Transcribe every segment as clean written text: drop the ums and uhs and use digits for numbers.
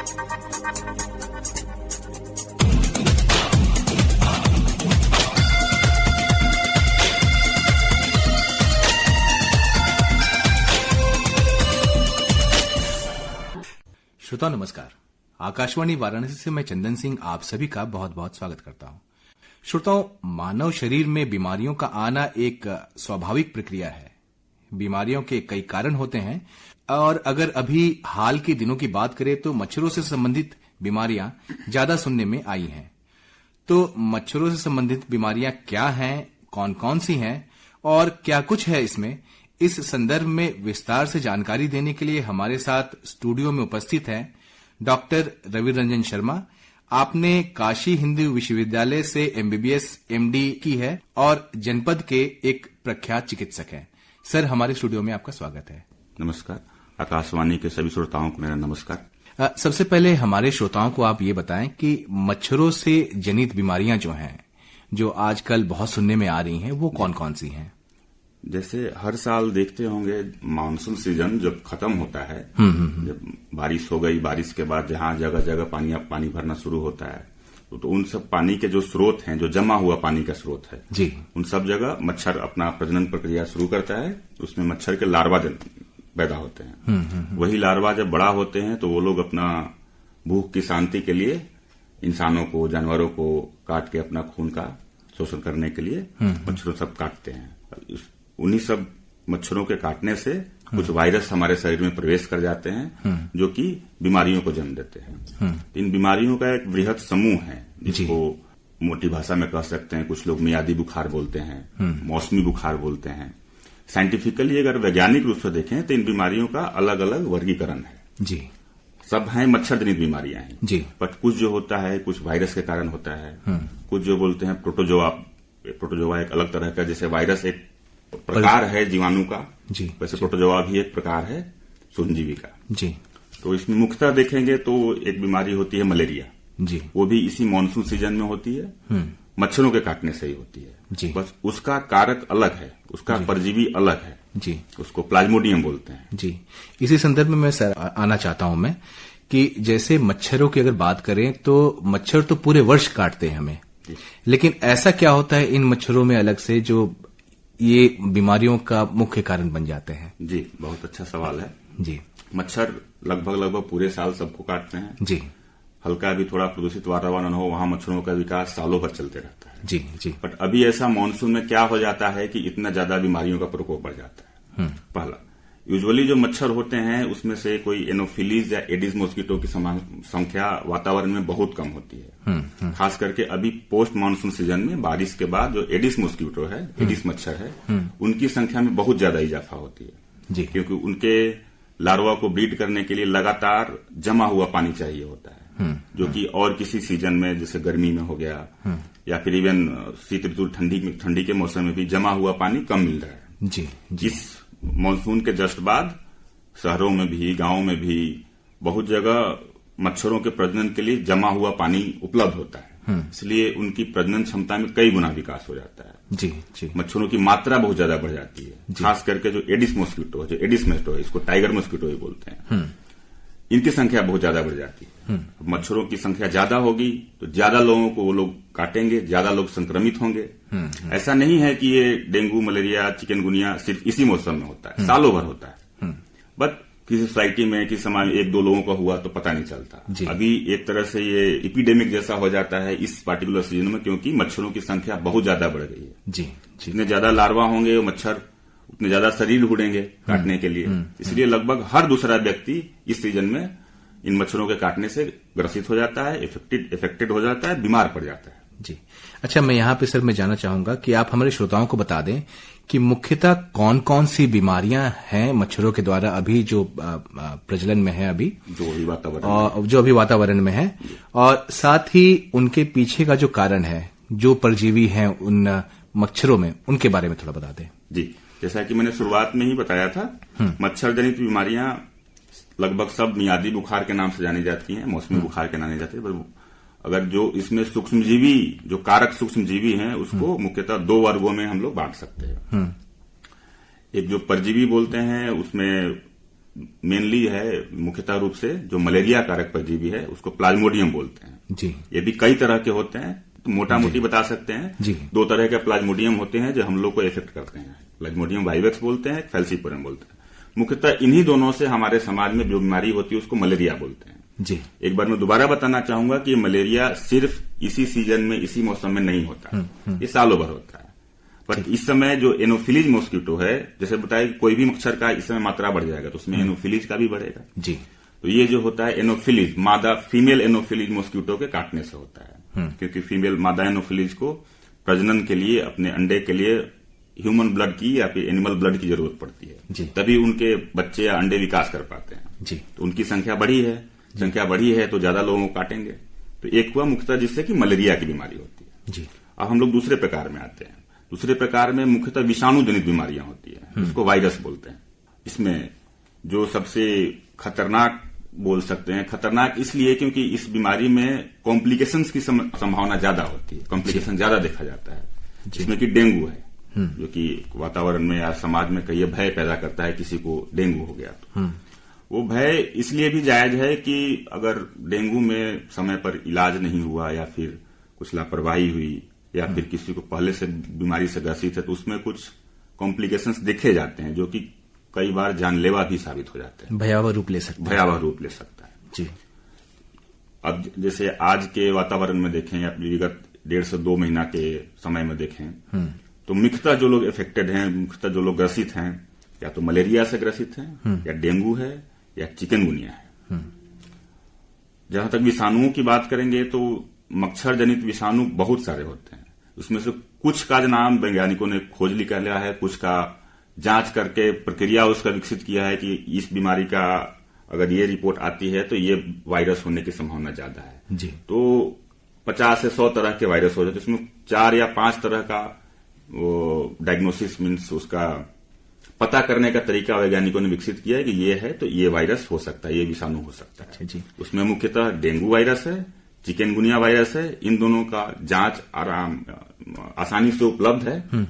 श्रोता नमस्कार। आकाशवाणी वाराणसी से मैं चंदन सिंह आप सभी का बहुत बहुत स्वागत करता हूं। श्रोताओं, मानव शरीर में बीमारियों का आना एक स्वाभाविक प्रक्रिया है। बीमारियों के कई कारण होते हैं और अगर अभी हाल के दिनों की बात करें तो मच्छरों से संबंधित बीमारियां ज्यादा सुनने में आई हैं। तो मच्छरों से संबंधित बीमारियां क्या हैं, कौन कौन सी हैं और क्या कुछ है इसमें, इस संदर्भ में विस्तार से जानकारी देने के लिए हमारे साथ स्टूडियो में उपस्थित हैं डॉक्टर रवि रंजन शर्मा। आपने काशी हिंदू विश्वविद्यालय से एमबीबीएस एमडी की है और जनपद के एक प्रख्यात चिकित्सक हैं। सर, हमारे स्टूडियो में आपका स्वागत है। नमस्कार। आकाशवाणी के सभी श्रोताओं को मेरा नमस्कार। सबसे पहले हमारे श्रोताओं को आप ये बताएं कि मच्छरों से जनित बीमारियां जो हैं, जो आजकल बहुत सुनने में आ रही हैं, वो कौन कौन सी हैं? जैसे हर साल देखते होंगे मानसून सीजन जब खत्म होता है, जब बारिश हो गई, बारिश के बाद जहां जगह जगह पानी भरना शुरू होता है, तो उन सब पानी के जो स्रोत हैं, जो जमा हुआ पानी का स्रोत है जी, उन सब जगह मच्छर अपना प्रजनन प्रक्रिया शुरू करता है। उसमें मच्छर के लार्वा पैदा होते हैं। वही लार्वा जब बड़ा होते हैं तो वो लोग अपना भूख की शांति के लिए इंसानों को, जानवरों को काट के अपना खून का शोषण करने के लिए मच्छरों सब काटते हैं। उन्हीं सब मच्छरों के काटने से कुछ वायरस हमारे शरीर में प्रवेश कर जाते हैं, जो कि बीमारियों को जन्म देते हैं। इन बीमारियों का एक बृहद समूह है, जिसको मोटी भाषा में कह सकते हैं, कुछ लोग मियादी बुखार बोलते हैं, मौसमी बुखार बोलते हैं। साइंटिफिकली अगर वैज्ञानिक रूप से देखें तो इन बीमारियों का अलग अलग वर्गीकरण है जी। सब हैं मच्छर जनित बीमारियां हैं जी, बट कुछ जो होता है कुछ वायरस के कारण होता है, कुछ जो बोलते हैं प्रोटोजोआ एक अलग तरह का, जैसे वायरस एक प्रकार है जीवाणु का जी, वैसे प्रोटोजोआ भी एक प्रकार है सूक्ष्मजीवी का जी। तो इसमें मुख्यतः देखेंगे तो एक बीमारी होती है मलेरिया जी, वो भी इसी मानसून सीजन में होती है, मच्छरों के काटने से ही होती है जी। बस उसका कारक अलग है, उसका परजीवी अलग है जी, उसको प्लाज्मोडियम बोलते हैं जी। इसी संदर्भ में मैं सर आना चाहता हूं मैं कि जैसे मच्छरों की अगर बात करें तो मच्छर तो पूरे वर्ष काटते हैं हमें, लेकिन ऐसा क्या होता है इन मच्छरों में अलग से जो ये बीमारियों का मुख्य कारण बन जाते हैं? जी, बहुत अच्छा सवाल है जी। मच्छर लगभग पूरे साल सबको काटते हैं जी। हल्का भी थोड़ा प्रदूषित वातावरण हो, वहां मच्छरों का विकास सालों भर चलते रहता है जी जी। बट अभी ऐसा मानसून में क्या हो जाता है कि इतना ज्यादा बीमारियों का प्रकोप बढ़ जाता है। पहला, यूजुअली जो मच्छर होते हैं उसमें से कोई एनोफिलीज या एडिस मॉस्किटो की संख्या वातावरण में बहुत कम होती है। खास करके अभी पोस्ट मानसून सीजन में बारिश के बाद जो एडिस मॉस्किटो है, एडिस मच्छर है, उनकी संख्या में बहुत ज्यादा इजाफा होती है जी, क्योंकि उनके लार्वा को ब्रीड करने के लिए लगातार जमा हुआ पानी चाहिए होता है, जो कि और किसी सीजन में जैसे गर्मी में हो गया या फिर इवन शीत ऋतु ठंडी के मौसम में भी जमा हुआ पानी कम मिल रहा है जी, जी। इस मानसून के जस्ट बाद शहरों में भी, गांवों में भी बहुत जगह मच्छरों के प्रजनन के लिए जमा हुआ पानी उपलब्ध होता है, इसलिए उनकी प्रजनन क्षमता में कई गुना विकास हो जाता है जी जी। मच्छरों की मात्रा बहुत ज्यादा बढ़ जाती है, खास करके जो एडिस मॉस्किटो है, जो एडिस मॉस्किटो है, इसको टाइगर मॉस्किटो ही बोलते हैं, इनकी संख्या बहुत ज्यादा बढ़ जाती है। मच्छरों की संख्या ज्यादा होगी तो ज्यादा लोगों को वो लोग काटेंगे, ज्यादा लोग संक्रमित होंगे। ऐसा नहीं है कि ये डेंगू, मलेरिया, चिकनगुनिया सिर्फ इसी मौसम में होता है, सालों भर होता है, बट किसी सोसाइटी में, किसी समाज में एक दो लोगों का हुआ तो पता नहीं चलता। अभी एक तरह से ये एपिडेमिक जैसा हो जाता है इस पार्टिकुलर सीजन में, क्योंकि मच्छरों की संख्या बहुत ज्यादा बढ़ गई है जी। जितने ज्यादा लार्वा होंगे मच्छर उतने ज्यादा शरीर उड़ेंगे काटने के लिए, इसलिए लगभग हर दूसरा व्यक्ति इस सीजन में इन मच्छरों के काटने से ग्रसित हो जाता है, इफेक्टेड हो जाता है, बीमार पड़ जाता है जी। अच्छा, मैं यहाँ पे सर मैं जानना चाहूंगा कि आप हमारे श्रोताओं को बता दें कि मुख्यतः कौन कौन सी बीमारियां हैं मच्छरों के द्वारा अभी जो प्रचलन में है, अभी जो अभी वातावरण में है, और साथ ही उनके पीछे का जो कारण है, जो परजीवी हैं उन मच्छरों में, उनके बारे में थोड़ा बता दें जी। जैसा कि मैंने शुरुआत में ही बताया था, मच्छर जनित बीमारियां लगभग सब मियादी बुखार के नाम से जानी जाती हैं, मौसमी बुखार के नाम से जाती है। अगर जो इसमें सूक्ष्मजीवी, जो कारक सूक्ष्मजीवी हैं, उसको मुख्यतः दो वर्गों में हम लोग बांट सकते हैं। एक जो परजीवी बोलते हैं, उसमें मेनली है, मुख्यतः रूप से जो मलेरिया कारक परजीवी है उसको प्लाज्मोडियम बोलते हैं जी। ये भी कई तरह के होते हैं, तो मोटा मोटी बता सकते हैं जी। 2 तरह के प्लाज्मोडियम होते हैं जो हम लोग को इफेक्ट करते हैं। प्लाज्मोडियम वाइवेक्स बोलते हैं, फैल्सीपोरम बोलते हैं। मुख्यतः इन्हीं दोनों से हमारे समाज में जो बीमारी होती है उसको मलेरिया बोलते हैं जी। एक बार मैं दोबारा बताना चाहूंगा कि मलेरिया सिर्फ इसी सीजन में, इसी मौसम में नहीं होता, ये सालों भर होता है। पर इस समय जो एनोफिलीज मॉस्किटो है, जैसे बताया कोई भी मच्छर का इस समय मात्रा बढ़ जाएगा तो उसमें एनोफिलीज का भी बढ़ेगा जी। तो ये जो होता है एनोफिलीज, मादा फीमेल एनोफिलीज मॉस्किटो के काटने से होता है, क्योंकि फीमेल मादा एनोफिलीज को प्रजनन के लिए, अपने अंडे के लिए ह्यूमन ब्लड की या फिर एनिमल ब्लड की जरूरत पड़ती है, तभी उनके बच्चे या अंडे विकास कर पाते हैं जी। तो उनकी संख्या बढ़ी है तो ज्यादा लोगों को काटेंगे। तो एक हुआ मुख्यतः जिससे कि मलेरिया की बीमारी होती है जी। अब हम लोग दूसरे प्रकार में आते हैं। दूसरे प्रकार में मुख्यतः विषाणु जनित बीमारियां होती है, उसको वायरस बोलते हैं। इसमें जो सबसे खतरनाक बोल सकते हैं, खतरनाक इसलिए क्योंकि इस बीमारी में कॉम्प्लिकेशंस की संभावना ज्यादा होती है, कॉम्प्लिकेशन ज्यादा देखा जाता है, जिसमें कि डेंगू है, जो कि वातावरण में या समाज में कई भय पैदा करता है, किसी को डेंगू हो गया तो वो भय इसलिए भी जायज है कि अगर डेंगू में समय पर इलाज नहीं हुआ या फिर कुछ लापरवाही हुई या फिर किसी को पहले से बीमारी से ग्रसित है तो उसमें कुछ कॉम्प्लिकेशंस देखे जाते हैं जो कि कई बार जानलेवा भी साबित हो जाते हैं, भयावह रूप ले सकता है जी। अब जैसे आज के वातावरण में देखें या विगत 1.5 से 2 महीना के समय में देखें तो मुख्यतः जो लोग इफेक्टेड हैं, मुख्यतः जो लोग ग्रसित हैं, या तो मलेरिया से ग्रसित हैं या डेंगू है या चिकनगुनिया है। जहां तक विषाणुओं की बात करेंगे तो मच्छर जनित विषाणु बहुत सारे होते हैं, उसमें से कुछ का नाम वैज्ञानिकों ने खोज लिया है, कुछ का जांच करके प्रक्रिया उसका विकसित किया है कि इस बीमारी का अगर ये रिपोर्ट आती है तो ये वायरस होने की संभावना ज्यादा है जी। तो 50 से 100 तरह के वायरस हो जाते हैं, उसमें 4 या 5 तरह का वो डायग्नोसिस मीन्स उसका पता करने का तरीका वैज्ञानिकों ने विकसित किया है कि ये है तो ये वायरस हो सकता है, ये विषाणु हो सकता है जी। उसमें मुख्यतः डेंगू वायरस है, चिकनगुनिया वायरस है, इन दोनों का जांच आसानी से उपलब्ध है।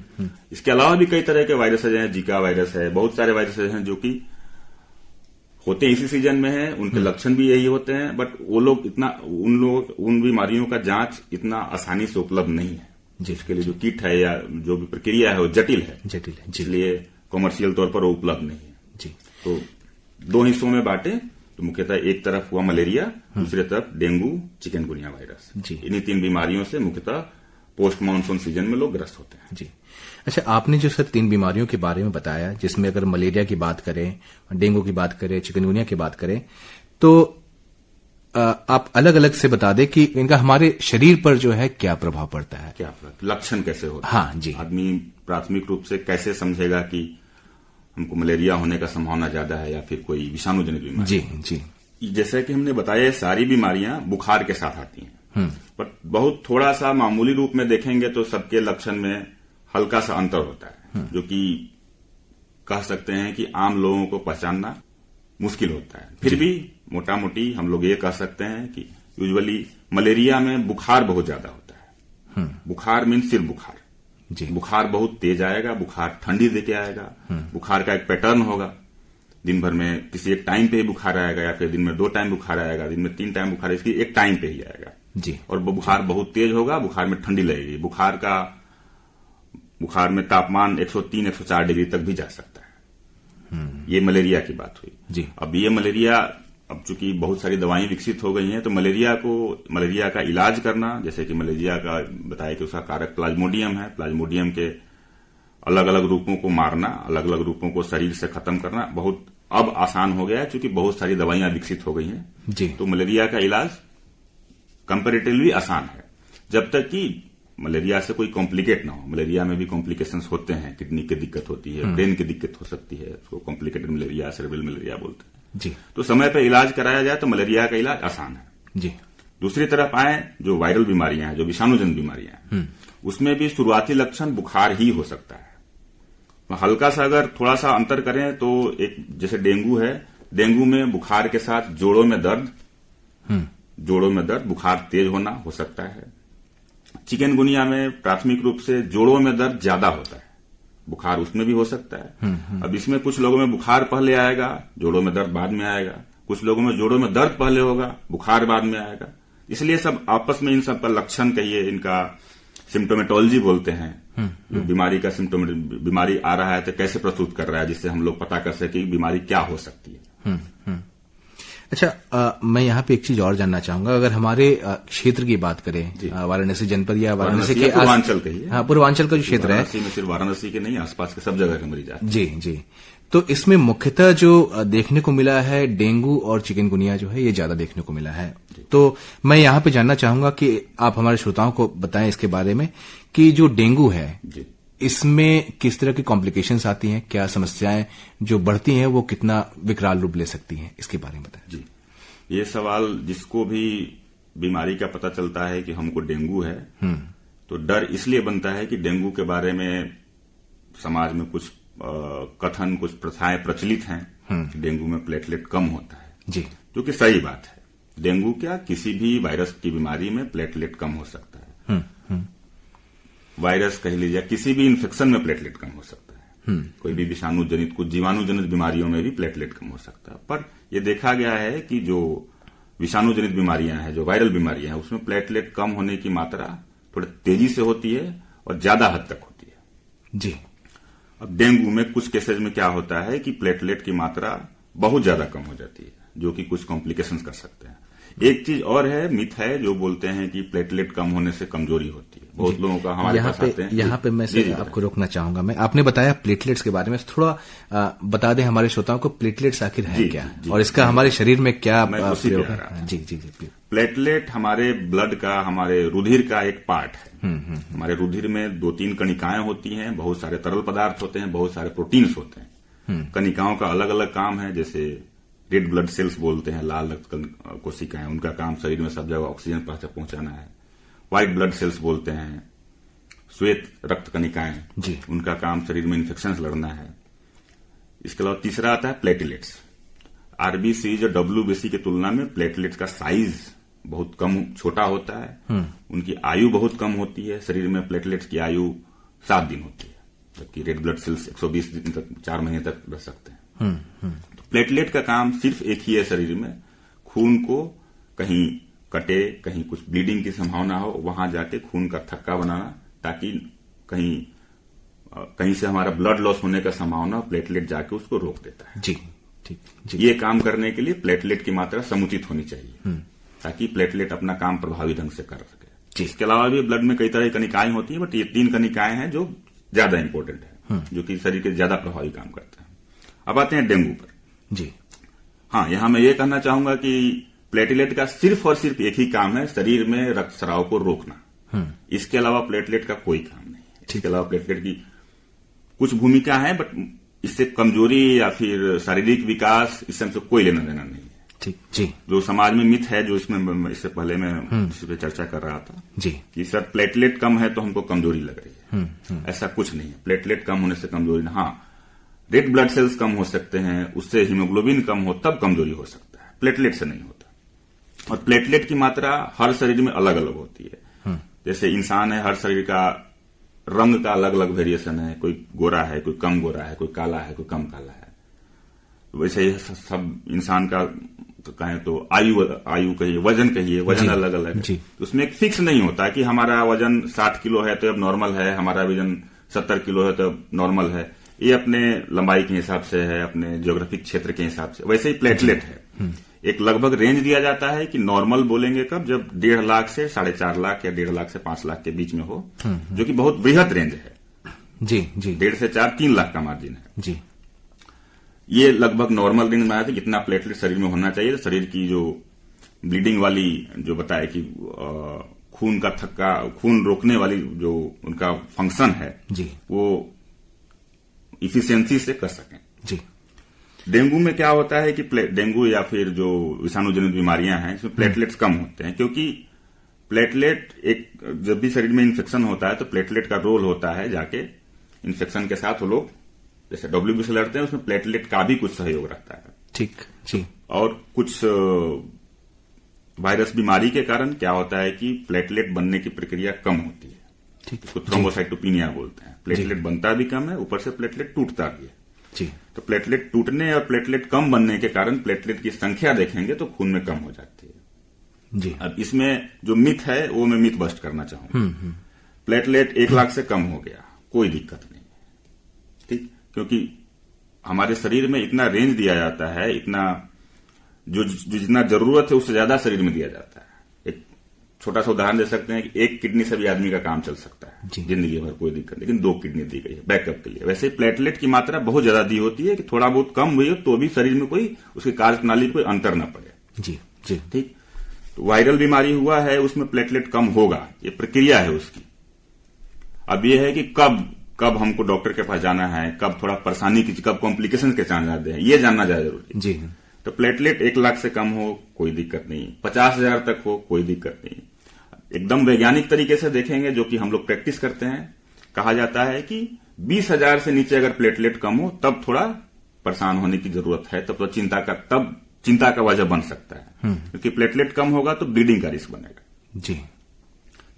इसके अलावा भी कई तरह के वायरस है, जीका वायरस है, बहुत सारे वायरस हैं जो कि होते इसी सीजन में है, उनके लक्षण भी यही होते हैं, बट वो लोग उन बीमारियों का जांच इतना आसानी से उपलब्ध नहीं है जिसके लिए जो किट है या जो भी प्रक्रिया है वो जटिल है इसलिए कमर्शियल तौर पर वो उपलब्ध नहीं है जी। तो 2 हिस्सों में बांटे तो मुख्यतः एक तरफ हुआ मलेरिया, दूसरे तरफ डेंगू, चिकनगुनिया वायरस जी। इन्हीं 3 बीमारियों से मुख्यतः पोस्ट मानसून सीजन में लोग ग्रस्त होते हैं जी। अच्छा, आपने जो सर 3 बीमारियों के बारे में बताया, जिसमें अगर मलेरिया की बात करें, डेंगू की बात करें, चिकनगुनिया की बात करें, तो आप अलग अलग से बता दें कि इनका हमारे शरीर पर जो है क्या प्रभाव पड़ता है, क्या लक्षण कैसे होते हैं। हाँ जी। आदमी प्राथमिक रूप से कैसे समझेगा कि हमको मलेरिया होने का संभावना ज्यादा है या फिर कोई विषाणु जनित बीमारी जी जी। जैसा कि हमने बताया सारी बीमारियां बुखार के साथ आती हैं, पर बहुत थोड़ा सा मामूली रूप में देखेंगे तो सबके लक्षण में हल्का सा अंतर होता है, जो कि कह सकते हैं कि आम लोगों को पहचानना मुश्किल होता है। फिर भी मोटा मोटी हम लोग ये कह सकते हैं कि यूजुअली मलेरिया में बुखार बहुत ज्यादा होता है। बुखार मीन सिर्फ बुखार जी। बुखार बहुत तेज आएगा, बुखार ठंडी देके आएगा, बुखार का एक पैटर्न होगा, दिन भर में किसी एक टाइम पे ही बुखार आएगा या फिर दिन में 2 टाइम बुखार आएगा, दिन में 3 टाइम बुखार, इसकी एक टाइम पे ही आएगा जी। और बुखार बहुत तेज होगा, बुखार में ठंडी लगेगी, बुखार में तापमान 103-104 डिग्री तक भी जा सकता है। ये मलेरिया की बात हुई जी। अब ये मलेरिया, अब चूंकि बहुत सारी दवाएं विकसित हो गई हैं तो मलेरिया का इलाज करना, जैसे कि मलेरिया का बताया कि उसका कारक प्लाज्मोडियम है, प्लाज्मोडियम के अलग अलग रूपों को मारना, अलग अलग रूपों को शरीर से खत्म करना बहुत अब आसान हो गया है, क्योंकि बहुत सारी दवाइयां विकसित हो गई हैं जी। तो मलेरिया का इलाज कंपेरेटिवली आसान है, जब तक कि मलेरिया से कोई कॉम्प्लिकेट ना हो। मलेरिया में भी कॉम्प्लिकेशंस होते हैं, किडनी की दिक्कत होती है, ब्रेन की दिक्कत हो सकती है, उसको कॉम्प्लिकेटेड मलेरिया, सेरेब्रल मलेरिया बोलते हैं जी। तो समय पर इलाज कराया जाए तो मलेरिया का इलाज आसान है जी। दूसरी तरफ आए जो वायरल बीमारियां हैं, जो विषाणुजन्य बीमारियां हैं, उसमें भी शुरुआती लक्षण बुखार ही हो सकता है। हल्का सा अगर थोड़ा सा अंतर करें तो एक जैसे डेंगू है, डेंगू में बुखार के साथ जोड़ों में दर्द, बुखार तेज होना हो सकता है। चिकनगुनिया में प्राथमिक रूप से जोड़ों में दर्द ज्यादा होता है, बुखार उसमें भी हो सकता है। अब इसमें कुछ लोगों में बुखार पहले आएगा, जोड़ों में दर्द बाद में आएगा, कुछ लोगों में जोड़ों में दर्द पहले होगा, बुखार बाद में आएगा। इसलिए सब आपस में इन सब का लक्षण कहिए, इनका सिम्टोमेटोलॉजी बोलते हैं। बीमारी का सिम्टोम, बीमारी आ रहा है तो कैसे प्रस्तुत कर रहा है, जिससे हम लोग पता कर सके कि बीमारी क्या हो सकती है। अच्छा, मैं यहाँ पे एक चीज और जानना चाहूंगा। अगर हमारे क्षेत्र की बात करें, वाराणसी जनपद या वाराणसी के पूर्वांचल कहिए, हाँ, पूर्वांचल का जो क्षेत्र है, सिर्फ वाराणसी के नहीं, आसपास के सब जगह के मरीज आते हैं। जी जी। तो इसमें मुख्यतः जो देखने को मिला है, डेंगू और चिकनगुनिया जो है, ये ज्यादा देखने को मिला है। तो मैं यहाँ पे जानना चाहूंगा कि आप हमारे श्रोताओं को बताएं इसके बारे में कि जो डेंगू है, इसमें किस तरह की कॉम्प्लिकेशंस आती हैं, क्या समस्याएं जो बढ़ती हैं वो कितना विकराल रूप ले सकती हैं, इसके बारे में बताएं। जी, ये सवाल जिसको भी बीमारी का पता चलता है कि हमको डेंगू है, तो डर इसलिए बनता है कि डेंगू के बारे में समाज में कुछ कथन, कुछ प्रथाएं प्रचलित हैं कि डेंगू में प्लेटलेट कम होता है। जी, जो कि सही बात है। डेंगू क्या, किसी भी वायरस की बीमारी में प्लेटलेट कम हो सकता है। वायरस कह लीजिए, किसी भी इन्फेक्शन में प्लेटलेट कम हो सकता है। कोई भी विषाणु जनित, कुछ जीवाणु जनित बीमारियों में भी प्लेटलेट कम हो सकता है। पर यह देखा गया है कि जो विषाणु जनित बीमारियां हैं, जो वायरल बीमारियां हैं, उसमें प्लेटलेट कम होने की मात्रा थोड़ी तेजी से होती है और ज्यादा हद तक होती है। जी। अब डेंगू में कुछ केसेज में क्या होता है कि प्लेटलेट की मात्रा बहुत ज्यादा कम हो जाती है, जो कि कुछ कॉम्प्लिकेशंस कर सकते हैं। एक चीज और है, मिथ है, जो बोलते हैं कि प्लेटलेट कम होने से कमजोरी होती है। बहुत लोगों का हमारे पास आते हैं। यहाँ पे मैं आपको रोकना चाहूंगा। मैं, आपने बताया प्लेटलेट्स के बारे में, थोड़ा बता दें हमारे श्रोताओं को, प्लेटलेट्स आखिर है क्या और इसका हमारे शरीर में क्या प्रयोग है। जी जी जी। प्लेटलेट हमारे ब्लड का, हमारे रुधिर का एक पार्ट है। हमारे रुधिर में 2-3 कणिकाएं होती हैं, बहुत सारे तरल पदार्थ होते हैं, बहुत सारे प्रोटीन्स होते हैं। कणिकाओं का अलग अलग काम है। जैसे रेड ब्लड सेल्स बोलते हैं, लाल रक्त कोशिकाएं, उनका काम शरीर में सब जगह ऑक्सीजन पहुंचाना है। व्हाइट ब्लड सेल्स बोलते हैं, श्वेत रक्त कणिकाएं, उनका काम शरीर में इन्फेक्शन लड़ना है। इसके अलावा तीसरा आता है प्लेटलेट्स। आरबीसी और डब्ल्यूबीसी की तुलना में प्लेटलेट्स का साइज बहुत कम, छोटा होता है। उनकी आयु बहुत कम होती है। शरीर में प्लेटलेट्स की आयु 7 दिन होती है, जबकि रेड ब्लड सेल्स 120 दिन तक, 4 महीने तक रह सकते हैं। तो प्लेटलेट का काम सिर्फ एक ही है, शरीर में खून को कहीं कटे, कहीं कुछ ब्लीडिंग की संभावना हो, वहां जाके खून का थक्का बनाना, ताकि कहीं से हमारा ब्लड लॉस होने का संभावना, प्लेटलेट जाके उसको रोक देता है। जी, ठीक जी। ये काम करने के लिए प्लेटलेट की मात्रा समुचित होनी चाहिए, ताकि प्लेटलेट अपना काम प्रभावी ढंग से कर सके। इसके अलावा भी ब्लड में कई तरह की कणिकाएं होती हैं, बट ये 3 कणिकाएं हैं जो ज्यादा इंपॉर्टेंट है, जो कि शरीर के ज्यादा प्रभावी काम करते हैं। अब आते हैं डेंगू पर। जी हाँ, यहां मैं ये कहना चाहूंगा कि प्लेटलेट का सिर्फ और सिर्फ एक ही काम है, शरीर में रक्त स्राव को रोकना। इसके अलावा प्लेटलेट का कोई काम नहीं है। इसके अलावा प्लेटलेट की कुछ भूमिका है, बट इससे कमजोरी या फिर शारीरिक विकास, इससे हमसे कोई लेना देना नहीं है। ठीक जी। जो समाज में मिथ है, जो इसमें इससे पहले मैं इस पे चर्चा कर रहा था जी, कि सर प्लेटलेट कम है तो हमको कमजोरी लग रही है। ऐसा कुछ नहीं है। प्लेटलेट कम होने से कमजोरी, हाँ, रेड ब्लड सेल्स कम हो सकते हैं, उससे हीमोग्लोबिन कम हो, तब कमजोरी हो सकता है, प्लेटलेट से नहीं होता। और प्लेटलेट की मात्रा हर शरीर में अलग अलग होती है। जैसे इंसान है, हर शरीर का रंग का अलग अलग वेरिएशन है। कोई गोरा है, कोई कम गोरा है, कोई काला है, कोई कम काला है। वैसे ही सब इंसान का कहें तो आयु कहिए, वजन कहिए, वजन अलग अलग है। उसमें एक फिक्स नहीं होता कि हमारा वजन 60 किलो है तो अब नॉर्मल है, हमारा वजन 70 किलो है तो अब नॉर्मल है। ये अपने लंबाई के हिसाब से है, अपने ज्योग्राफिक क्षेत्र के हिसाब से। वैसे ही प्लेटलेट है, एक लगभग रेंज दिया जाता है कि नॉर्मल बोलेंगे कब, जब 1.5 लाख से 4.5 लाख या 1.5 लाख से 5 लाख के बीच में हो, जो कि बहुत बृहद रेंज है। जी जी। 1.5 से 4, 3 लाख का मार्जिन है जी। ये लगभग नॉर्मल रेंज में आया था, जितना प्लेटलेट शरीर में होना चाहिए। शरीर की जो ब्लीडिंग वाली, जो बताया कि खून का थक्का, खून रोकने वाली जो उनका फंक्शन है जी, वो इफिशियंसी से कर सकें। जी। डेंगू में क्या होता है कि डेंगू या फिर जो विषाणु जनित बीमारियां हैं, इसमें प्लेटलेट्स कम होते हैं, क्योंकि प्लेटलेट एक, जब भी शरीर में इन्फेक्शन होता है तो प्लेटलेट का रोल होता है जाके इन्फेक्शन के साथ वो लोग, जैसे डब्ल्यूबी से लड़ते हैं, उसमें प्लेटलेट का भी कुछ सहयोग रहता है। ठीक जी। और कुछ वायरस बीमारी के कारण क्या होता है कि प्लेटलेट बनने की प्रक्रिया कम होती है। इसको थ्रोम्बोसाइटोपिनिया बोलते हैं। प्लेटलेट बनता भी कम है, ऊपर से प्लेटलेट टूटता भी है जी। तो प्लेटलेट टूटने और प्लेटलेट कम बनने के कारण प्लेटलेट की संख्या देखेंगे तो खून में कम हो जाती है जी। अब इसमें जो मिथ है वो मैं मिथ बस्ट करना चाहूंगा। प्लेटलेट 1 लाख से कम हो गया, कोई दिक्कत नहीं, ठीक, क्योंकि हमारे शरीर में इतना रेंज दिया जाता है, इतना जो जितना जरूरत है उससे ज्यादा शरीर में दिया जाता है। एक छोटा सा उदाहरण दे सकते हैं कि 1 किडनी से भी आदमी का काम चल सकता है जिंदगी भर, कोई दिक्कत, लेकिन 2 किडनी दी गई है बैकअप के लिए। वैसे प्लेटलेट की मात्रा बहुत ज्यादा दी होती है कि थोड़ा बहुत कम हुई हो तो भी शरीर में कोई उसकी कार्यप्रणाली कोई अंतर न पड़े जी जी। ठीक, तो वायरल बीमारी हुआ है उसमें प्लेटलेट कम होगा, ये प्रक्रिया है उसकी। अब यह है कि कब हमको डॉक्टर के पास जाना है, कब थोड़ा परेशानी की, कब कॉम्प्लिकेशन के चांस ज्यादा है, ये जानना ज्यादा जरूरी जी। तो प्लेटलेट 1 लाख से कम हो कोई दिक्कत नहीं, 50,000 तक हो कोई दिक्कत नहीं। एकदम वैज्ञानिक तरीके से देखेंगे, जो कि हम लोग प्रैक्टिस करते हैं, कहा जाता है कि 20,000 से नीचे अगर प्लेटलेट कम हो तब थोड़ा परेशान होने की जरूरत है, तब चिंता का वजह बन सकता है, क्योंकि प्लेटलेट कम होगा तो ब्लीडिंग का रिस्क बनेगा जी।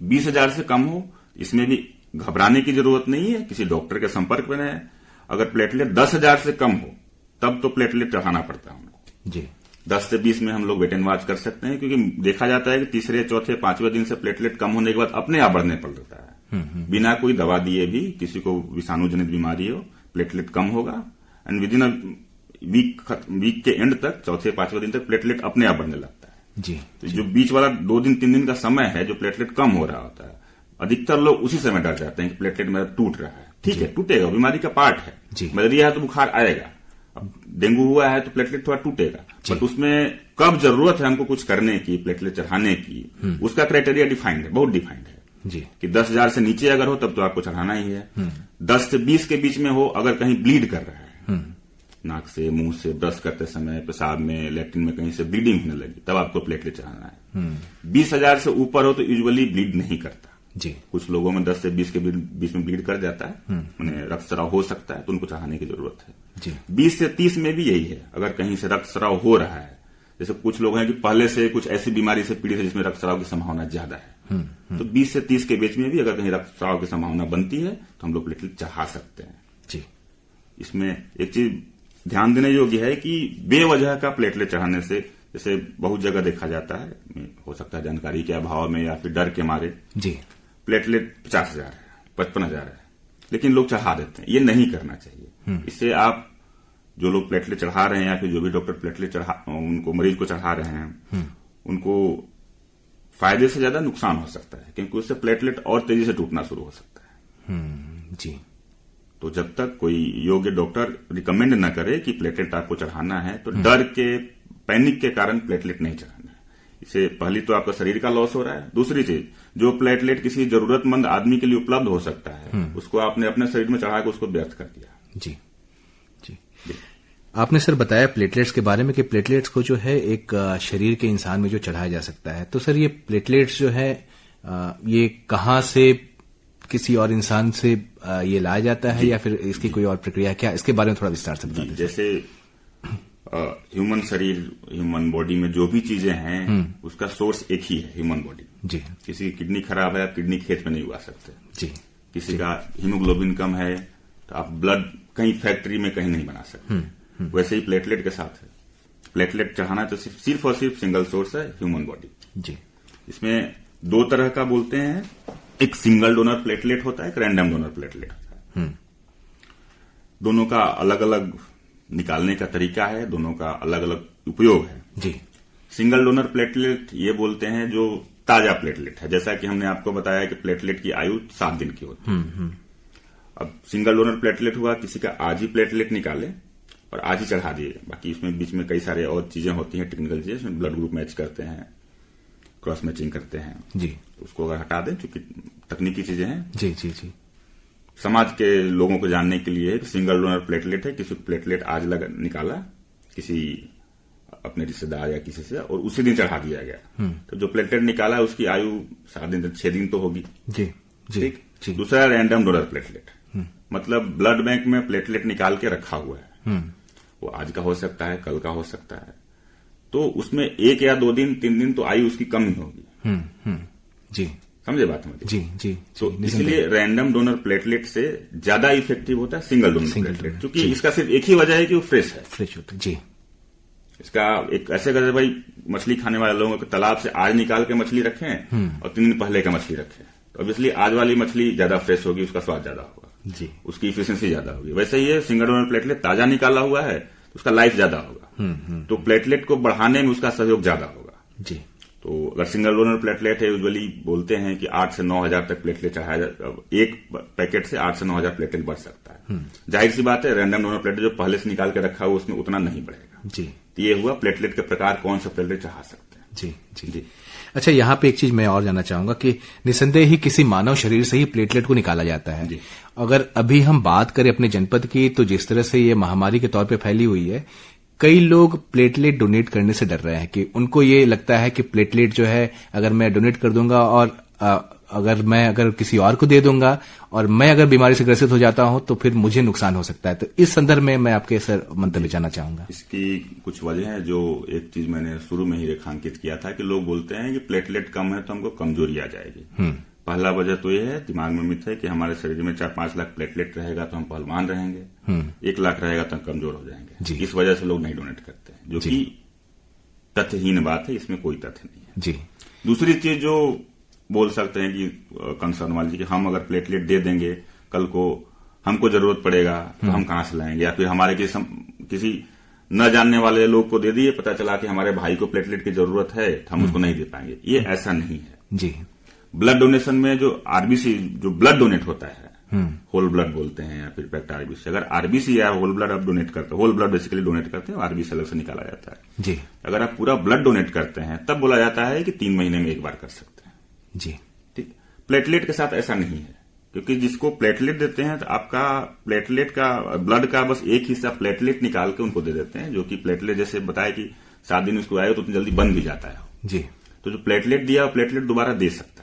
20,000 से कम हो इसमें भी घबराने की जरूरत नहीं है, किसी डॉक्टर के संपर्क में रहें। अगर प्लेटलेट 10,000 से कम हो तब तो प्लेटलेट चढ़ाना पड़ता है हमको जी। 10 से 20 में हम लोग वेट एंड वॉच कर सकते हैं, क्योंकि देखा जाता है कि तीसरे, चौथे, 5वें दिन से प्लेटलेट कम होने के बाद अपने आप बढ़ने पड़ जाता है, बिना कोई दवा दिए भी। किसी को विषाणु जनित बीमारी हो, प्लेटलेट कम होगा and within a week के एंड तक, चौथे 5वें दिन तक प्लेटलेट अपने आप बढ़ने लगता है जी। तो जो बीच वाला 2 दिन 3 दिन का समय है जो प्लेटलेट कम हो रहा होता है, अधिकतर लोग उसी समय डर जाते हैं कि प्लेटलेट मेरा टूट रहा है। ठीक है, टूटेगा, बीमारी का पार्ट है। मलेरिया है तो बुखार आएगा, अब डेंगू हुआ है तो प्लेटलेट थोड़ा टूटेगा, बट उसमें कब जरूरत है हमको कुछ करने की, प्लेटलेट चढ़ाने की, उसका क्राइटेरिया डिफाइंड है, बहुत डिफाइंड है जी। कि 10,000 से नीचे अगर हो तब तो आपको चढ़ाना ही है। 10 से 20 के बीच में हो, अगर कहीं ब्लीड कर रहा है, नाक से, मुंह से, ब्रश करते समय, पेशाब में, लैट्रिन में कहीं से ब्लीडिंग होने लगी, तब आपको प्लेटलेट चढ़ाना है। 20,000 से ऊपर हो तो यूजुअली ब्लीड नहीं करता जी। कुछ लोगों में 10 से 20 के बीच में ब्लीड कर जाता है, उन्हें रक्तस्राव हो सकता है, तो उनको चढ़ाने की जरूरत है जी। 20 से 30 में भी यही है, अगर कहीं से रक्तस्राव हो रहा है, जैसे कुछ लोग हैं कि पहले से कुछ ऐसी बीमारी से पीड़ित है जिसमें रक्तस्राव की संभावना ज्यादा है, तो 20 से 30 के बीच में भी अगर कहीं रक्तस्राव की संभावना बनती है तो हम लोग प्लेटलेट चढ़ा सकते हैं जी। इसमें एक चीज ध्यान देने योग्य है कि बेवजह का प्लेटलेट चढ़ाने से, जैसे बहुत जगह देखा जाता है, हो सकता है जानकारी के अभाव में या फिर डर के मारे जी, प्लेटलेट 50,000 है, 55,000 है, लेकिन लोग चढ़ा देते हैं। ये नहीं करना चाहिए। इससे आप जो लोग प्लेटलेट चढ़ा रहे हैं या फिर जो भी डॉक्टर प्लेटलेट उनको मरीज को चढ़ा रहे हैं, उनको फायदे से ज्यादा नुकसान हो सकता है, क्योंकि उससे प्लेटलेट और तेजी से टूटना शुरू हो सकता है जी। तो जब तक कोई योग्य डॉक्टर रिकमेंड न करे कि प्लेटलेट आपको चढ़ाना है, तो डर के, पैनिक के कारण प्लेटलेट नहीं चढ़ाना है। इससे पहली तो आपका शरीर का लॉस हो रहा है, दूसरी चीज, जो प्लेटलेट किसी जरूरतमंद आदमी के लिए उपलब्ध हो सकता है, उसको आपने अपने शरीर में चढ़ा के उसको व्यर्थ कर दिया। जी जी। आपने सर बताया प्लेटलेट्स के बारे में कि प्लेटलेट्स को जो है एक शरीर के इंसान में जो चढ़ाया जा सकता है, तो सर ये प्लेटलेट्स जो है ये कहाँ से किसी और इंसान से ये लाया जाता है या फिर इसकी कोई और प्रक्रिया, क्या इसके बारे में थोड़ा विस्तार से बताइए। जैसे ह्यूमन शरीर, ह्यूमन बॉडी में जो भी चीजें हैं उसका सोर्स एक ही है, ह्यूमन बॉडी जी। किसी की किडनी खराब है, आप किडनी खेत में नहीं उगा सकते जी। किसी जी। का हीमोग्लोबिन कम है तो आप ब्लड कहीं फैक्ट्री में कहीं नहीं बना सकते। वैसे ही प्लेटलेट के साथ है, प्लेटलेट चढ़ाना तो सिर्फ और सिर्फ सिंगल सोर्स है, ह्यूमन बॉडी जी। इसमें 2 तरह का बोलते हैं, एक सिंगल डोनर प्लेटलेट होता है, एक रैंडम डोनर प्लेटलेट होता है। दोनों का अलग अलग निकालने का तरीका है, दोनों का अलग अलग उपयोग है जी। सिंगल डोनर प्लेटलेट ये बोलते हैं जो ताजा प्लेटलेट है, जैसा कि हमने आपको बताया कि प्लेटलेट की आयु 7 दिन की होती है। अब सिंगल डोनर प्लेटलेट हुआ, किसी का आज ही प्लेटलेट निकाले और आज ही चढ़ा दिए, बाकी इसमें बीच में कई सारे और चीजें होती हैं, टेक्निकल चीजें, इसमें ब्लड ग्रुप मैच करते हैं, क्रॉस मैचिंग करते हैं जी। उसको अगर हटा दें, चूंकि तकनीकी चीजें हैं जी जी जी। समाज के लोगों को जानने के लिए सिंगल डोनर प्लेटलेट है, किसी को प्लेटलेट आज निकाला किसी अपने रिश्तेदार या किसी से, और उसी दिन चढ़ा दिया गया, तो जो प्लेटलेट निकाला उसकी आयु 7 दिन 6 दिन तो होगी जी जी, ठीक जी। दूसरा रैंडम डोनर प्लेटलेट, मतलब ब्लड बैंक में प्लेटलेट निकाल के रखा हुआ है, वो आज का हो सकता है, कल का हो सकता है, तो उसमें 1 या 2 दिन 3 दिन तो आयु उसकी कम ही होगी जी। समझे बात हमारी? जी जी। तो इसलिए रैंडम डोनर प्लेटलेट से ज्यादा इफेक्टिव होता है सिंगल डोनर प्लेटलेट, क्योंकि इसका सिर्फ एक ही वजह है कि वो फ्रेश है। फ्रेश होता है जी। इसका एक ऐसे करते भाई, मछली खाने वाले लोगों को तालाब से आज निकाल के मछली रखें और 3 दिन पहले का मछली रखें, तो ऑब्वियसली आज वाली मछली ज्यादा फ्रेश होगी, उसका स्वाद ज्यादा होगा जी, उसकी इफिशियंसी ज्यादा होगी। वैसे ही सिंगल डोनर प्लेटलेट ताजा निकाला हुआ है, उसका लाइफ ज्यादा होगा, तो प्लेटलेट को बढ़ाने में उसका सहयोग ज्यादा होगा जी। तो अगर सिंगल डोनर प्लेटलेट है, यूजुअली बोलते हैं कि 8 से 9 हजार तक प्लेटलेट चढ़ाया, एक पैकेट से 8 से 9 हजार प्लेटलेट बढ़ सकता है। जाहिर सी बात है, रैंडम डोनर प्लेटलेट जो पहले से निकाल के रखा हुआ उसमें उतना नहीं बढ़ेगा जी। तो ये हुआ प्लेटलेट के प्रकार, कौन सा प्लेटलेट चढ़ा सकते हैं। जी जी जी। अच्छा, यहाँ पे एक चीज मैं और जानना चाहूंगा कि निसंदेह ही किसी मानव शरीर से ही प्लेटलेट को निकाला जाता है जी। अगर अभी हम बात करें अपने जनपद की, तो जिस तरह से ये महामारी के तौर पे फैली हुई है, कई लोग प्लेटलेट डोनेट करने से डर रहे हैं कि उनको ये लगता है कि प्लेटलेट जो है अगर मैं डोनेट कर दूंगा और अगर किसी और को दे दूंगा और मैं अगर बीमारी से ग्रसित हो जाता हूं तो फिर मुझे नुकसान हो सकता है। तो इस संदर्भ में मैं आपके सर मंतव्य जानना चाहूंगा। इसकी कुछ वजह है, जो एक चीज मैंने शुरू में ही रेखांकित किया था कि लोग बोलते हैं कि प्लेटलेट कम है तो हमको कमजोरी आ जाएगी। पहला वजह तो ये है, दिमाग में मिथ है कि हमारे शरीर में 4-5 लाख प्लेटलेट रहेगा तो हम पहलवान रहेंगे, 1 लाख रहेगा तो हम कमजोर हो जाएंगे। इस वजह से लोग नहीं डोनेट करते हैं, जो कि तथ्यहीन बात है, इसमें कोई तथ्य नहीं है जी। दूसरी चीज जो बोल सकते हैं कि कंसर्न वाली, कि हम अगर प्लेटलेट दे देंगे, कल को हमको जरूरत पड़ेगा तो हम कहां से लाएंगे, या फिर हमारे किसी न जानने वाले लोग को दे दिए, पता चला कि हमारे भाई को प्लेटलेट की जरूरत है तो हम उसको नहीं दे पाएंगे। ये ऐसा नहीं है जी। ब्लड डोनेशन में जो आरबीसी, जो ब्लड डोनेट होता है, होल ब्लड बोलते हैं या फिर पैक्ट आरबीसी, अगर आरबीसी या होल ब्लड आप डोनेट करते हैं, होल ब्लड बेसिकली डोनेट करते हैं, आरबीसी अलग से निकाला जाता है जी। अगर आप पूरा ब्लड डोनेट करते हैं तब बोला जाता है कि 3 महीने में एक बार कर सकते हैं जी। ठीक, प्लेटलेट के साथ ऐसा नहीं है, क्योंकि जिसको प्लेटलेट देते हैं तो आपका प्लेटलेट का, ब्लड का बस एक हिस्सा प्लेटलेट निकाल के उनको दे देते हैं, जो कि प्लेटलेट जैसे बताया कि 7 दिन उसको आए तो उतनी जल्दी बन भी जाता है जी। तो जो प्लेटलेट दिया प्लेटलेट दोबारा दे सकता है,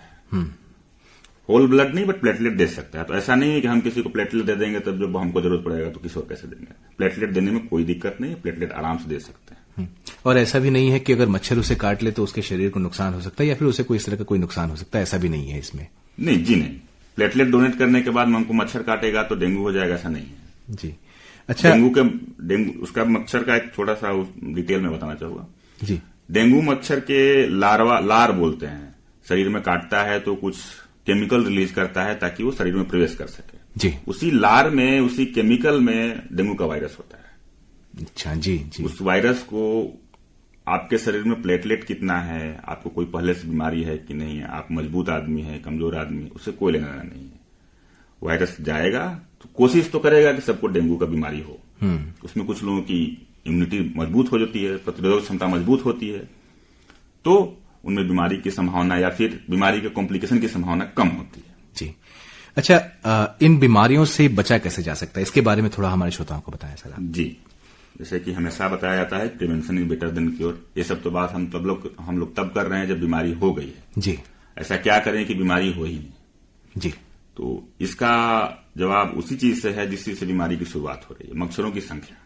होल ब्लड नहीं बट प्लेटलेट दे सकता है। तो ऐसा नहीं है कि हम किसी को प्लेटलेट दे देंगे तब जब हमको जरूरत पड़ेगा तो किसी और कैसे देंगे। प्लेटलेट देने में कोई दिक्कत नहीं है, प्लेटलेट आराम से दे सकते हैं। और ऐसा भी नहीं है कि अगर मच्छर उसे काट ले तो उसके शरीर को नुकसान हो सकता है या फिर उसे कोई इस तरह का कोई नुकसान हो सकता है, ऐसा भी नहीं है इसमें? नहीं जी, नहीं। प्लेटलेट डोनेट करने के बाद हमको मच्छर काटेगा तो डेंगू हो जाएगा, ऐसा नहीं है जी। अच्छा, डेंगू उसका मच्छर का एक छोटा सा डिटेल में बताना चाहूंगा जी। डेंगू मच्छर के लार बोलते हैं, शरीर में काटता है तो कुछ केमिकल रिलीज करता है ताकि वो शरीर में प्रवेश कर सके जी। उसी लार में, उसी केमिकल में डेंगू का वायरस होता है। अच्छा जी जी। उस वायरस को आपके शरीर में प्लेटलेट कितना है, आपको कोई पहले से बीमारी है कि नहीं है, आप मजबूत आदमी है, कमजोर आदमी, उससे कोई लेना देना नहीं है। वायरस जाएगा तो कोशिश तो करेगा कि सबको डेंगू का बीमारी हो। उसमें कुछ लोगों की इम्यूनिटी मजबूत हो जाती है, प्रतिरोधक क्षमता मजबूत होती है, तो उनमें बीमारी की संभावना या फिर बीमारी के कॉम्प्लिकेशन की संभावना कम होती है जी। अच्छा, इन बीमारियों से बचा कैसे जा सकता है, इसके बारे में थोड़ा हमारे श्रोताओं को बताएं सर। जी, जैसे कि हमेशा बताया जाता है prevention is better than cure. ये सब तो बात हम लोग तब कर रहे हैं जब बीमारी हो गई है जी। ऐसा क्या करें कि बीमारी हो ही नहीं जी। तो इसका जवाब उसी चीज से है जिस चीज से बीमारी की शुरुआत हो रही है, मच्छरों की संख्या।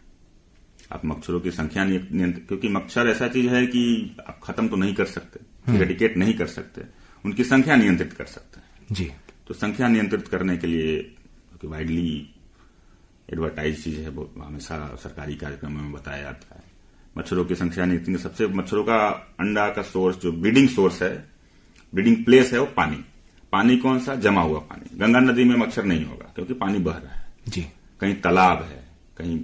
आप मच्छरों की संख्या नियंत्रित, क्योंकि मच्छर ऐसा चीज है कि आप खत्म तो नहीं कर सकते, इरेडिकेट नहीं कर सकते, उनकी संख्या नियंत्रित कर सकते हैं जी। तो संख्या नियंत्रित करने के लिए वाइडली एडवर्टाइज चीज है, हमेशा सरकारी कार्यक्रमों में बताया जाता है। मच्छरों की संख्या नियंत्रित, सबसे मच्छरों का अंडा का सोर्स, जो ब्रीडिंग सोर्स है, ब्रीडिंग प्लेस है, वो पानी। पानी कौन सा? जमा हुआ पानी। गंगा नदी में मच्छर नहीं होगा क्योंकि पानी बह रहा है जी। कहीं तालाब है, कहीं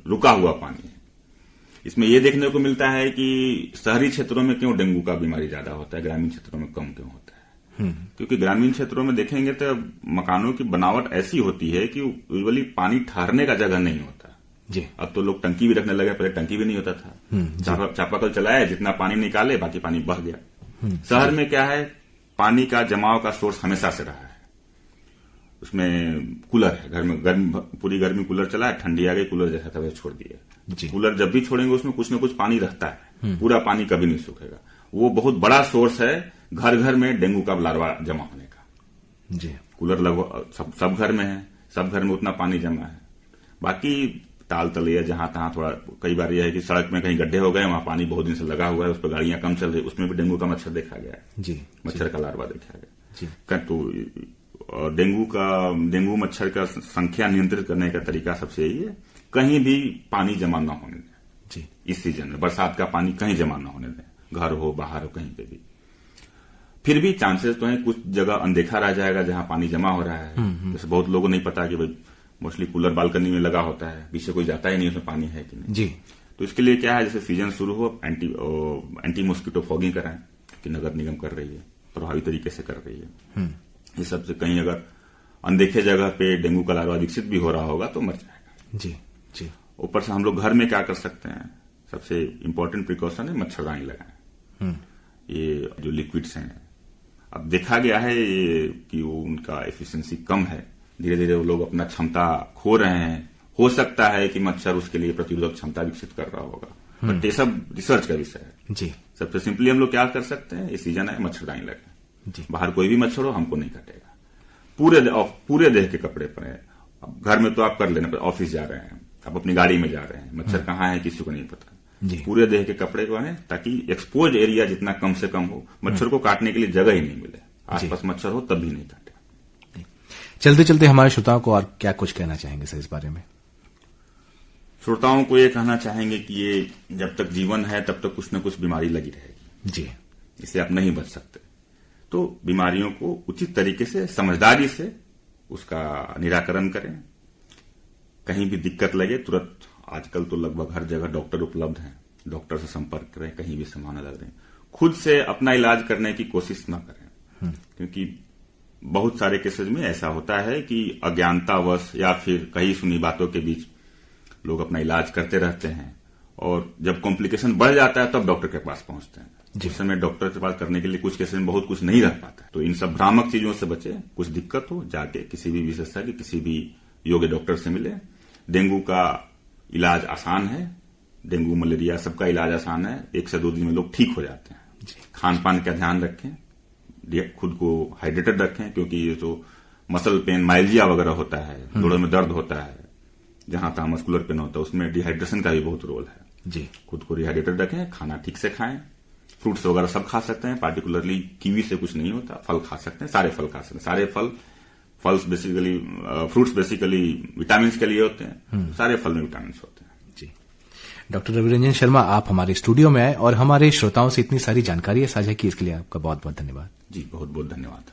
रुका हुआ पानी है। इसमें यह देखने को मिलता है कि शहरी क्षेत्रों में क्यों डेंगू का बीमारी ज्यादा होता है, ग्रामीण क्षेत्रों में कम क्यों होता है। क्योंकि ग्रामीण क्षेत्रों में देखेंगे तो मकानों की बनावट ऐसी होती है कि यूजुअली पानी ठहरने का जगह नहीं होता जी। अब तो लोग टंकी भी रखने लगे, पहले टंकी भी नहीं होता था। चापाकल चलाए, जितना पानी निकाले बाकी पानी बह गया। शहर में क्या है, पानी का जमाव का सोर्स हमेशा से रहा है। उसमें कूलर है, घर में पूरी गर्मी कूलर चला है, ठंडी आ गई, कूलर जैसा था वैसे छोड़ दिया। कूलर जब भी छोड़ेंगे उसमें कुछ न कुछ पानी रहता है, पूरा पानी कभी नहीं सूखेगा। वो बहुत बड़ा सोर्स है घर घर में डेंगू का लार्वा जमा होने का जी। कूलर लगभग सब घर में है, सब घर में उतना पानी जमा है। बाकी ताल तलैया जहां तहां थोड़ा, कई बार यह है कि सड़क में कहीं गड्ढे हो गए, वहां पानी बहुत दिन से लगा हुआ है, उस पर गाड़ियां कम चल रही, उसमें भी डेंगू का मच्छर देखा गया है जी। मच्छर का लार्वा देखा गया। तो डेंगू मच्छर का संख्या नियंत्रित करने का तरीका सबसे यही है, कहीं भी पानी जमा ना होने दें। इस सीजन में बरसात का पानी कहीं जमा ना होने दें, घर हो बाहर हो कहीं पे भी। फिर भी चांसेस तो हैं कुछ जगह अनदेखा रह जाएगा जहां पानी जमा हो रहा है। जैसे बहुत लोगों को नहीं पता कि भाई मोस्टली कूलर बालकनी में लगा होता है, पीछे कोई जाता ही नहीं उसमें पानी है कि नहीं जी। तो इसके लिए क्या है, जैसे सीजन शुरू हो एंटी मॉस्किटो फॉगिंग कराएं कि नगर निगम कर रही है, प्रभावी तरीके से कर रही है। इस सबसे कहीं अगर अनदेखे जगह पे डेंगू का लार्वा विकसित भी हो रहा होगा तो मर जाएगा जी जी। ऊपर से हम लोग घर में क्या कर सकते हैं, सबसे इंपॉर्टेंट प्रिकॉशन है मच्छरदानी लगाएं। ये जो लिक्विड्स हैं, अब देखा गया है कि वो उनका एफिशिएंसी कम है, धीरे धीरे वो लोग अपना क्षमता खो रहे हैं। हो सकता है कि मच्छर उसके लिए प्रतिरोधक क्षमता विकसित कर रहा होगा, बट ये सब रिसर्च का विषय है जी। सबसे सिंपली हम लोग क्या कर सकते हैं, ये सीजन है मच्छरदानी लगाएं। बाहर कोई भी मच्छर हो हमको नहीं काटेगा। पूरे देह के कपड़े पहने। अब घर में तो आप कर लेना, ऑफिस जा रहे हैं, आप अपनी गाड़ी में जा रहे हैं, मच्छर कहाँ है किसी को नहीं पता। पूरे देह के कपड़े को है ताकि एक्सपोज एरिया जितना कम से कम हो, मच्छर को काटने के लिए जगह ही नहीं मिले, आसपास मच्छर हो तब भी नहीं काटे। चलते चलते हमारे श्रोताओं को और क्या कुछ कहना चाहेंगे सर इस बारे में? श्रोताओं को ये कहना चाहेंगे कि ये जब तक जीवन है तब तक कुछ न कुछ बीमारी लगी रहेगी जी, इससे आप नहीं बच सकते। तो बीमारियों को उचित तरीके से समझदारी से उसका निराकरण करें। कहीं भी दिक्कत लगे तुरंत, आजकल तो लगभग हर जगह डॉक्टर उपलब्ध हैं, डॉक्टर से संपर्क करें। कहीं भी सामान लग रहे हैं, खुद से अपना इलाज करने की कोशिश न करें, क्योंकि बहुत सारे केसेज में ऐसा होता है कि अज्ञानतावश या फिर कई सुनी बातों के बीच लोग अपना इलाज करते रहते हैं, और जब कॉम्प्लिकेशन बढ़ जाता है तब डॉक्टर के पास पहुंचते हैं। उस समय डॉक्टर के पास करने के लिए कुछ केसेज में बहुत कुछ नहीं रह पाता है। तो इन सब भ्रामक चीजों से बचे। कुछ दिक्कत हो जाके किसी भी विशेषज्ञ, किसी भी योग्य डॉक्टर से मिले। डेंगू का इलाज आसान है, डेंगू मलेरिया सबका इलाज आसान है, 1 से 2 दिन में लोग ठीक हो जाते हैं। खान पान का ध्यान रखें, खुद को हाइड्रेटेड रखें, क्योंकि ये जो मसल पेन माइल्जिया वगैरह होता है, जोड़ों में दर्द होता है, जहां तहां मस्कुलर पेन होता है, उसमें डिहाइड्रेशन का भी बहुत रोल है जी। खुद को डिहाइड्रेटेड रखें, खाना ठीक से खाएं, फ्रूट्स वगैरह सब खा सकते हैं, पार्टिकुलरली कीवी से कुछ नहीं होता, फल खा सकते हैं, सारे फल खा सकते हैं। सारे फल्स बेसिकली, फ्रूट्स बेसिकली विटामिन के लिए होते हैं, सारे फल में विटामिन होते हैं जी। डॉक्टर रवि रंजन शर्मा, आप हमारे स्टूडियो में आए और हमारे श्रोताओं से इतनी सारी जानकारी साझा की, इसके लिए आपका बहुत बहुत धन्यवाद जी। बहुत बहुत धन्यवाद।